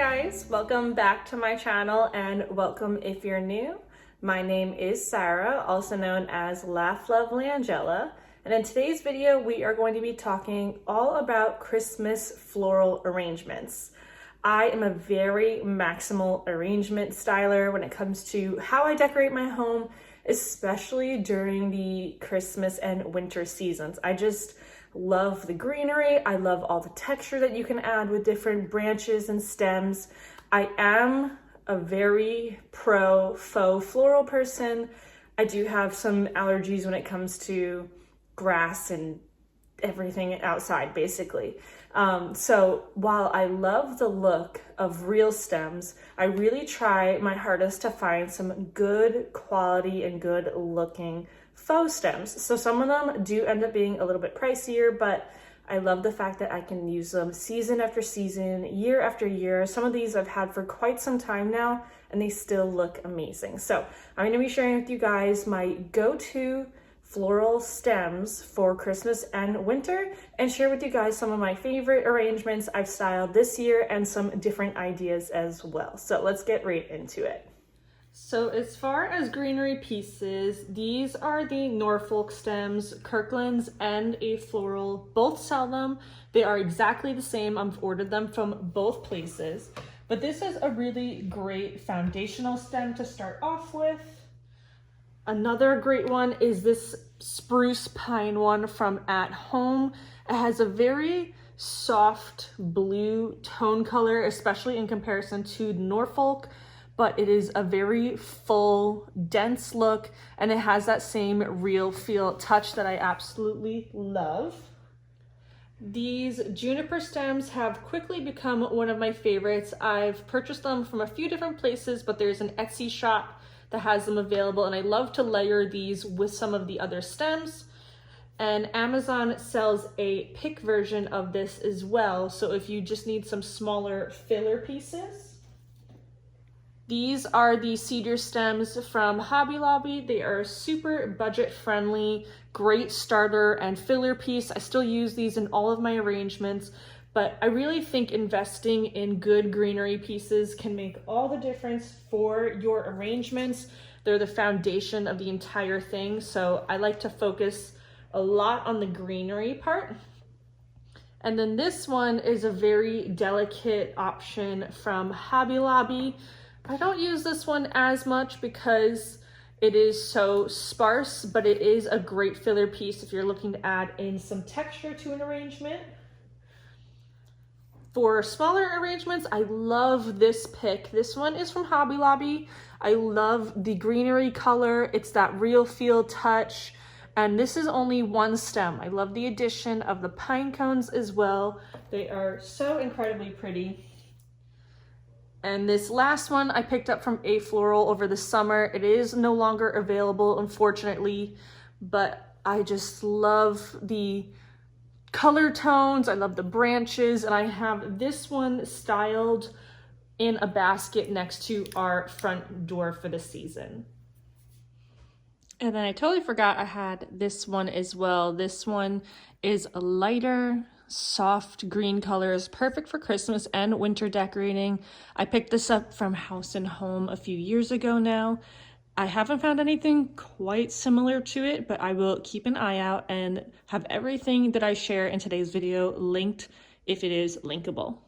guys, welcome back to my channel and welcome if you're new. My name is Sarah, also known as Laugh Love Langella, and in today's video we are going to be talking all about Christmas floral arrangements. I am a very maximal arrangement styler when it comes to how I decorate my home, especially during the Christmas and winter seasons. I just love the greenery. I love all the texture that you can add with different branches and stems. I am a very pro faux floral person. I do have some allergies when it comes to grass and everything outside, basically. So while I love the look of real stems, I really try my hardest to find some good quality and good looking faux stems. So some of them do end up being a little bit pricier, but I love the fact that I can use them season after season, year after year. Some of these I've had for quite some time now and they still look amazing. So I'm going to be sharing with you guys my go-to floral stems for Christmas and winter and share with you guys some of my favorite arrangements I've styled this year and some different ideas as well. So let's get right into it. So as far as greenery pieces, these are the Norfolk stems, Kirkland's and A Floral. Both sell them. They are exactly the same. I've ordered them from both places. But this is a really great foundational stem to start off with. Another great one is this spruce pine one from at Holm. It has a very soft blue tone color, especially in comparison to Norfolk, but it is a very full, dense look, and it has that same real feel touch that I absolutely love. These juniper stems have quickly become one of my favorites. I've purchased them from a few different places, but there's an Etsy shop that has them available, and I love to layer these with some of the other stems. And Amazon sells a pick version of this as well, so if you just need some smaller filler pieces. These are the cedar stems from Hobby Lobby. They are super budget friendly, great starter and filler piece. I still use these in all of my arrangements, but I really think investing in good greenery pieces can make all the difference for your arrangements. They're the foundation of the entire thing, so I like to focus a lot on the greenery part. And then this one is a very delicate option from Hobby Lobby. I don't use this one as much because it is so sparse, but it is a great filler piece if you're looking to add in some texture to an arrangement. For smaller arrangements, I love this pick. This one is from Hobby Lobby. I love the greenery color. It's that real feel touch. And this is only one stem. I love the addition of the pine cones as well. They are so incredibly pretty. And this last one I picked up from A Floral over the summer. It is no longer available, unfortunately, but I just love the color tones. I love the branches, and I have this one styled in a basket next to our front door for the season. And then I totally forgot I had this one as well. This one is a lighter, soft green colors, perfect for Christmas and winter decorating. I picked this up from House and Home a few years ago now. I haven't found anything quite similar to it, but I will keep an eye out and have everything that I share in today's video linked if it is linkable.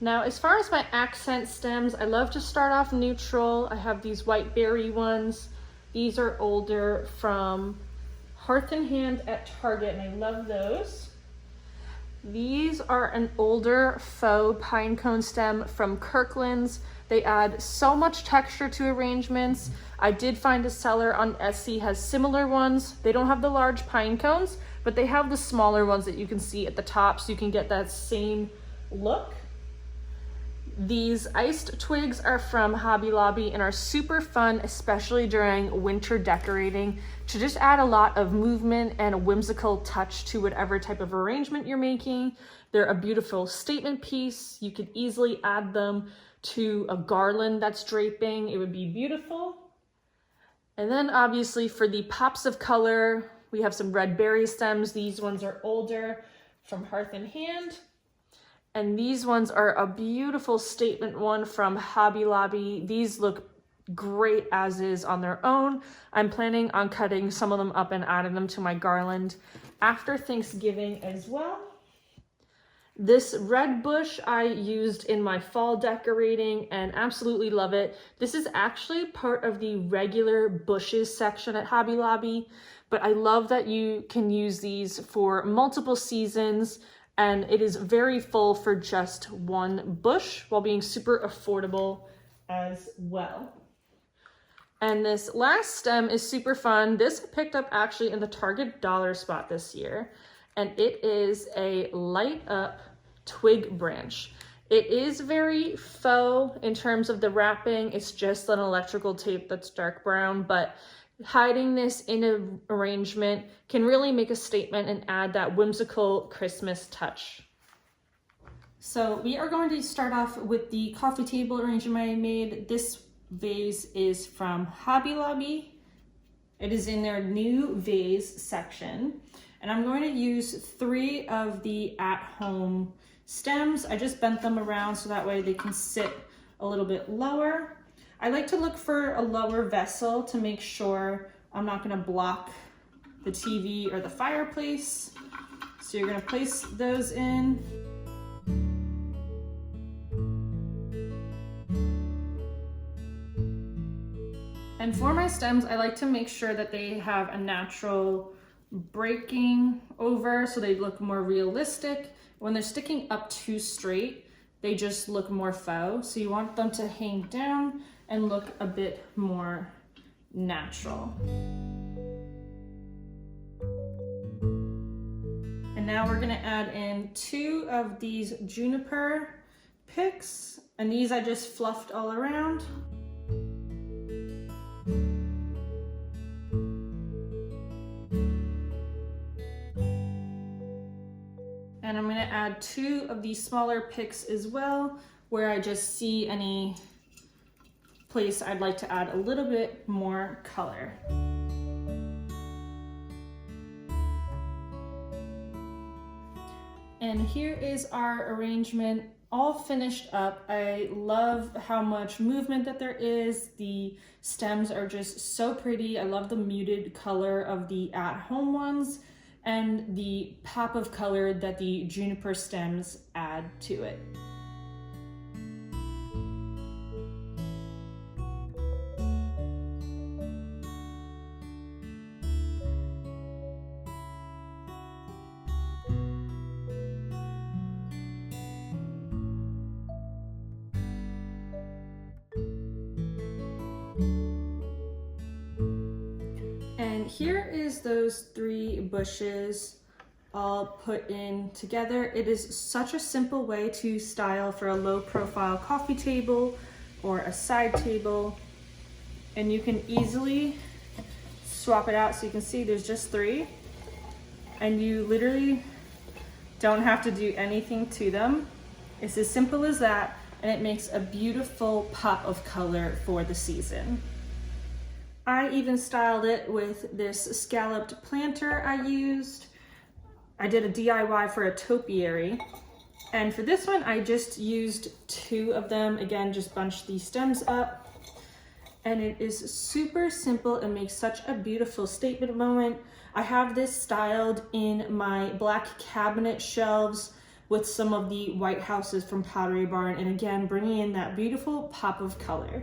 Now, as far as my accent stems, I love to start off neutral. I have these white berry ones. These are older from Hearth and Hand at Target, and I love those. These are an older faux pinecone stem from Kirkland's. They add so much texture to arrangements. I did find a seller on Etsy has similar ones. They don't have the large pine cones, but they have the smaller ones that you can see at the top, so you can get that same look. These iced twigs are from Hobby Lobby and are super fun, especially during winter decorating, to just add a lot of movement and a whimsical touch to whatever type of arrangement you're making. They're a beautiful statement piece. You could easily add them to a garland that's draping. It would be beautiful. And then obviously for the pops of color, we have some red berry stems. These ones are older from Hearth and Hand. And these ones are a beautiful statement one from Hobby Lobby. These look great as is on their own. I'm planning on cutting some of them up and adding them to my garland after Thanksgiving as well. This red bush I used in my fall decorating and absolutely love it. This is actually part of the regular bushes section at Hobby Lobby, but I love that you can use these for multiple seasons, and it is very full for just one bush while being super affordable as well. And this last stem is super fun. This I picked up actually in the Target dollar spot this year, and it is a light up twig branch. It is very faux in terms of the wrapping. It's just an electrical tape that's dark brown, but hiding this in an arrangement can really make a statement and add that whimsical Christmas touch. So we are going to start off with the coffee table arrangement I made. This vase is from Hobby Lobby. It is in their new vase section. And I'm going to use 3 of the at-home stems. I just bent them around so that way they can sit a little bit lower. I like to look for a lower vessel to make sure I'm not going to block the TV or the fireplace. So you're going to place those in. And for my stems, I like to make sure that they have a natural breaking over so they look more realistic. When they're sticking up too straight, they just look more faux. So you want them to hang down and look a bit more natural. And now we're gonna add in 2 of these juniper picks, and these I just fluffed all around. And I'm gonna add 2 of these smaller picks as well, where I just see any place I'd like to add a little bit more color. And here is our arrangement all finished up. I love how much movement that there is. The stems are just so pretty. I love the muted color of the at-home ones and the pop of color that the juniper stems add to it. And here is those 3 bushes all put in together. It is such a simple way to style for a low profile coffee table or a side table. And you can easily swap it out. So you can see there's just 3 and you literally don't have to do anything to them. It's as simple as that, and it makes a beautiful pop of color for the season. I even styled it with this scalloped planter I used. I did a DIY for a topiary. And for this one, I just used 2 of them. Again, just bunched these stems up. And it is super simple and makes such a beautiful statement moment. I have this styled in my black cabinet shelves with some of the white houses from Pottery Barn. And again, bringing in that beautiful pop of color.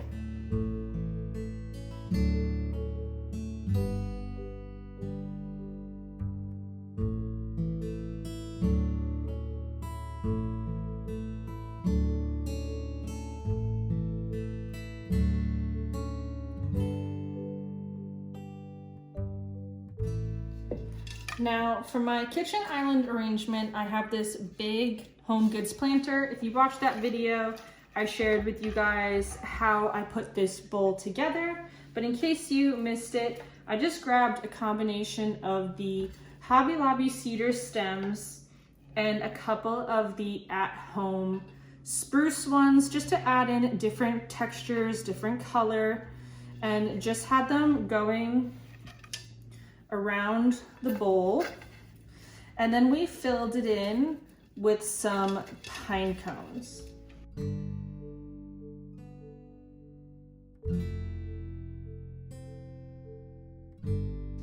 Now for my kitchen island arrangement, I have this big Home Goods planter. If you watched that video, I shared with you guys how I put this bowl together. But in case you missed it, I just grabbed a combination of the Hobby Lobby cedar stems and a couple of the at-home spruce ones just to add in different textures, different color, and just had them going around the bowl. And then we filled it in with some pine cones.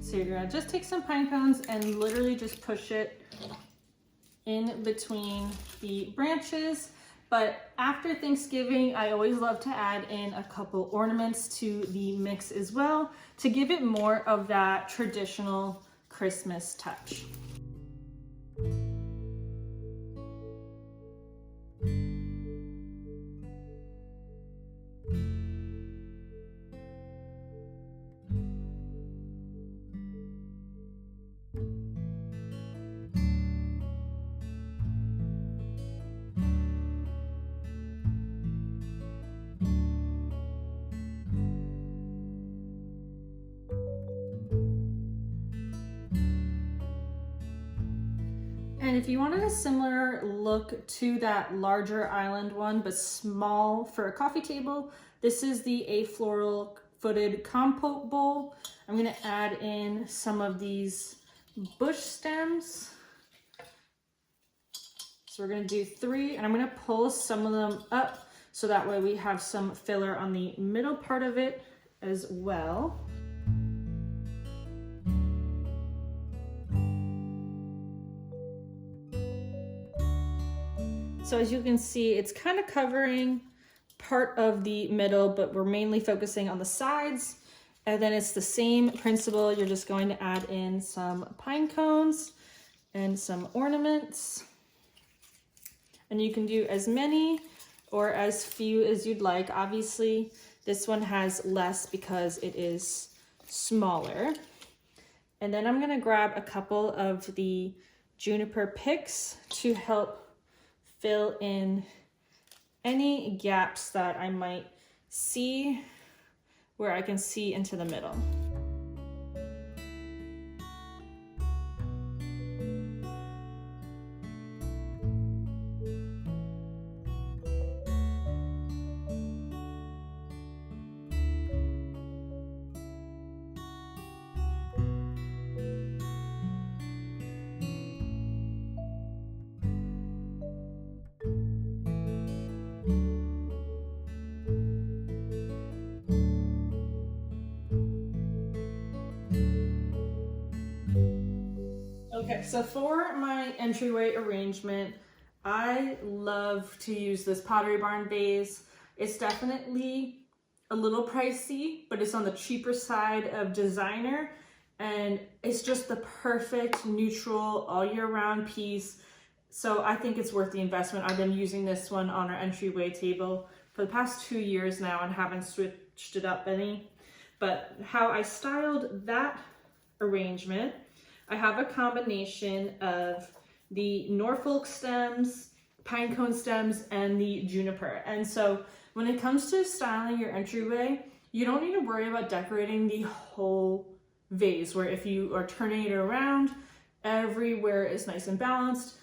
So you're gonna just take some pine cones and literally just push it in between the branches. But after Thanksgiving, I always love to add in a couple ornaments to the mix as well to give it more of that traditional Christmas touch. And if you wanted a similar look to that larger island one, but small for a coffee table, this is the A floral footed compote bowl. I'm gonna add in some of these bush stems. So we're gonna do 3, and I'm gonna pull some of them up so that way we have some filler on the middle part of it as well. So as you can see, it's kind of covering part of the middle, but we're mainly focusing on the sides. And then it's the same principle. You're just going to add in some pine cones and some ornaments. And you can do as many or as few as you'd like. Obviously, this one has less because it is smaller. And then I'm gonna grab a couple of the juniper picks to help fill in any gaps that I might see where I can see into the middle. Okay, so for my entryway arrangement, I love to use this Pottery Barn vase. It's definitely a little pricey, but it's on the cheaper side of designer, and it's just the perfect neutral all year round piece. So I think it's worth the investment. I've been using this one on our entryway table for the past 2 years now and haven't switched it up any. But how I styled that arrangement, I have a combination of the Norfolk stems, pinecone stems, and the juniper. And so when it comes to styling your entryway, you don't need to worry about decorating the whole vase, where if you are turning it around, everywhere is nice and balanced.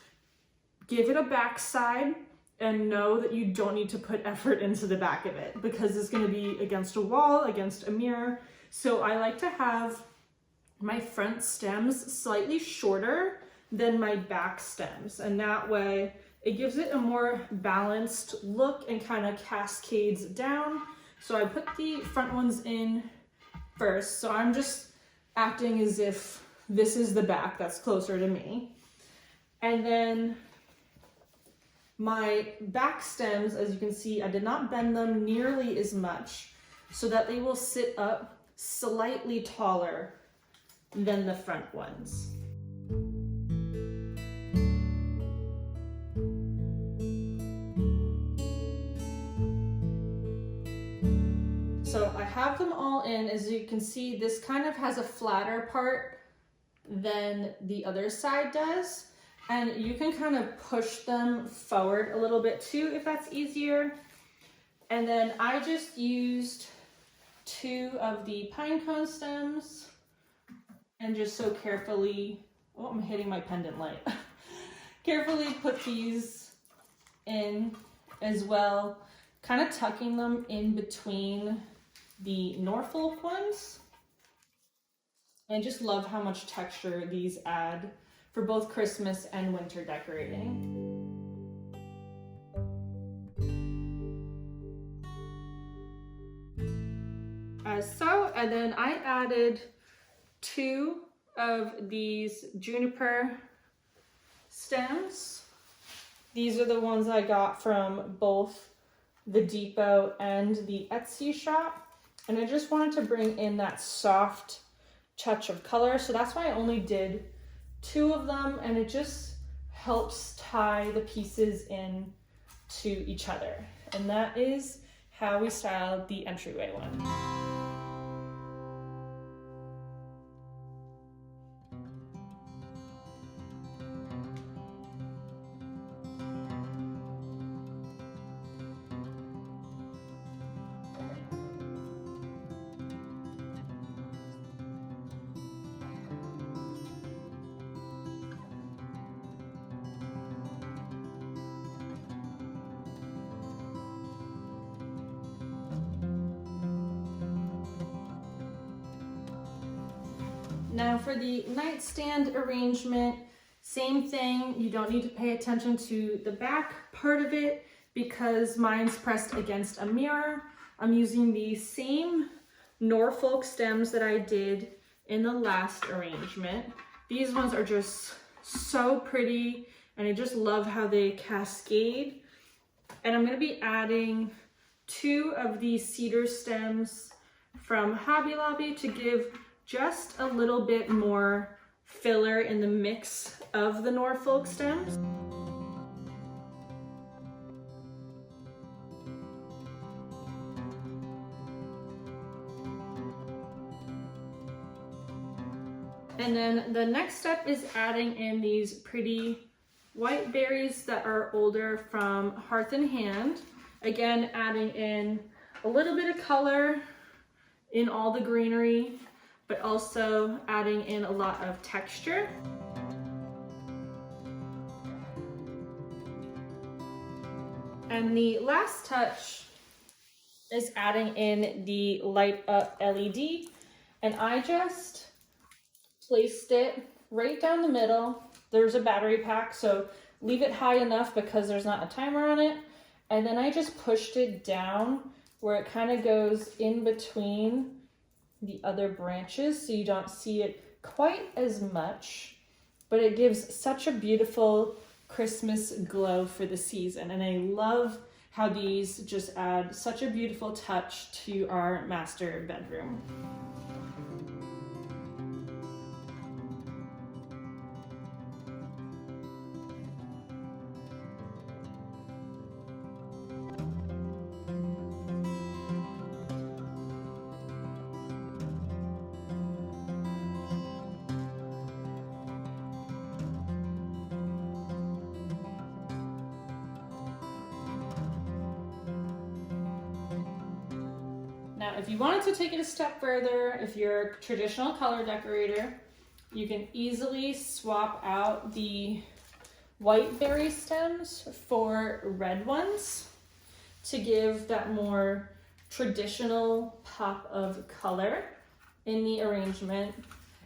Give it a back side and know that you don't need to put effort into the back of it because it's going to be against a wall, against a mirror. So I like to have my front stems slightly shorter than my back stems, and that way it gives it a more balanced look and kind of cascades down. So I put the front ones in first, so I'm just acting as if this is the back that's closer to me. And then my back stems, as you can see, I did not bend them nearly as much so that they will sit up slightly taller than the front ones. So I have them all in. As you can see, this kind of has a flatter part than the other side does. And you can kind of push them forward a little bit too, if that's easier. And then I just used 2 of the pinecone stems and just so carefully, oh, I'm hitting my pendant light. Carefully put these in as well, kind of tucking them in between the Norfolk ones. I just love how much texture these add for both Christmas and winter decorating. as so. And then I added 2 of these juniper stems. These are the ones I got from both the Depot and the Etsy shop. And I just wanted to bring in that soft touch of color. So that's why I only did 2 of them, and it just helps tie the pieces in to each other. And that is how we styled the entryway one. Now for the nightstand arrangement, same thing. You don't need to pay attention to the back part of it because mine's pressed against a mirror. I'm using the same Norfolk stems that I did in the last arrangement. These ones are just so pretty, and I just love how they cascade. And I'm going to be adding 2 of these cedar stems from Hobby Lobby to give just a little bit more filler in the mix of the Norfolk stems. And then the next step is adding in these pretty white berries that are older from Hearth and Hand. Again, adding in a little bit of color in all the greenery, but also adding in a lot of texture. And the last touch is adding in the light up LED, and I just placed it right down the middle. There's a battery pack, so leave it high enough because there's not a timer on it. And then I just pushed it down where it kind of goes in between the other branches, so you don't see it quite as much, but it gives such a beautiful Christmas glow for the season. And I love how these just add such a beautiful touch to our master bedroom. Now, if you wanted to take it a step further, if you're a traditional color decorator, you can easily swap out the white berry stems for red ones to give that more traditional pop of color in the arrangement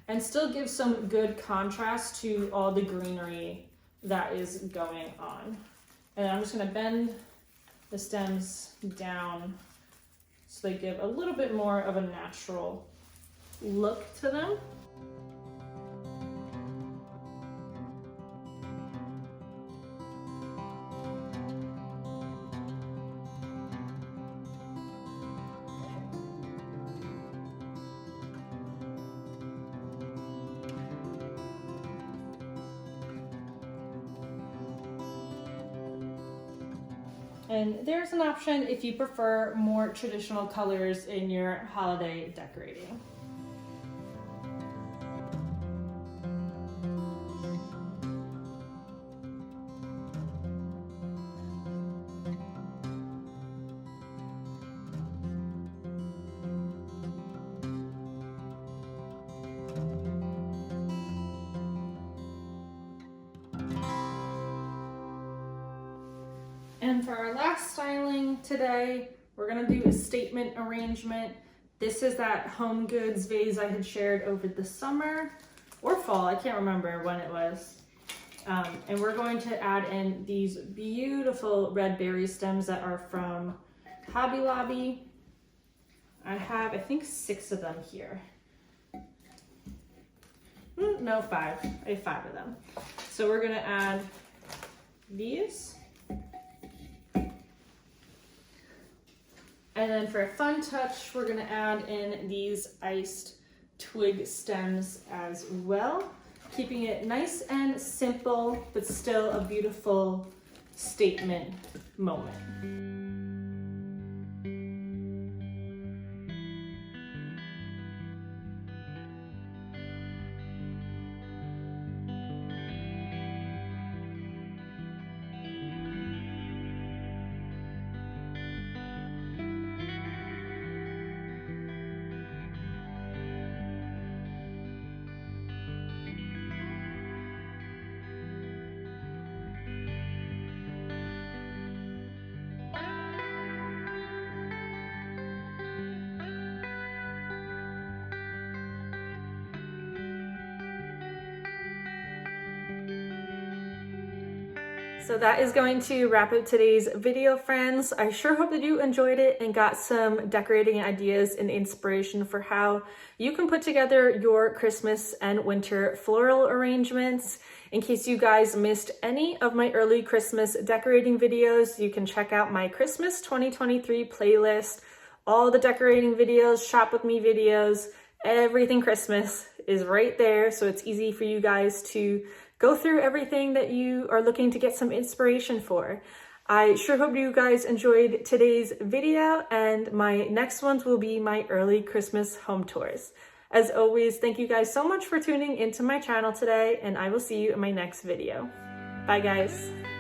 and still give some good contrast to all the greenery that is going on. And I'm just going to bend the stems down so they give a little bit more of a natural look to them. And there's an option if you prefer more traditional colors in your holiday decorating. And for our last styling today, we're gonna do a statement arrangement. This is that Home Goods vase I had shared over the summer or fall, I can't remember when it was. And we're going to add in these beautiful red berry stems that are from Hobby Lobby. I have, I think, 6 of them here. No, 5. I have 5 of them. So we're gonna add these. And then for a fun touch, we're gonna add in these iced twig stems as well, keeping it nice and simple, but still a beautiful statement moment. So that is going to wrap up today's video, friends. I sure hope that you enjoyed it and got some decorating ideas and inspiration for how you can put together your Christmas and winter floral arrangements. In case you guys missed any of my early Christmas decorating videos, you can check out my Christmas 2023 playlist. All the decorating videos, shop with me videos, everything Christmas is right there. So it's easy for you guys to go through everything that you are looking to get some inspiration for. I sure hope you guys enjoyed today's video, and my next ones will be my early Christmas home tours. As always, thank you guys so much for tuning into my channel today, and I will see you in my next video. Bye guys.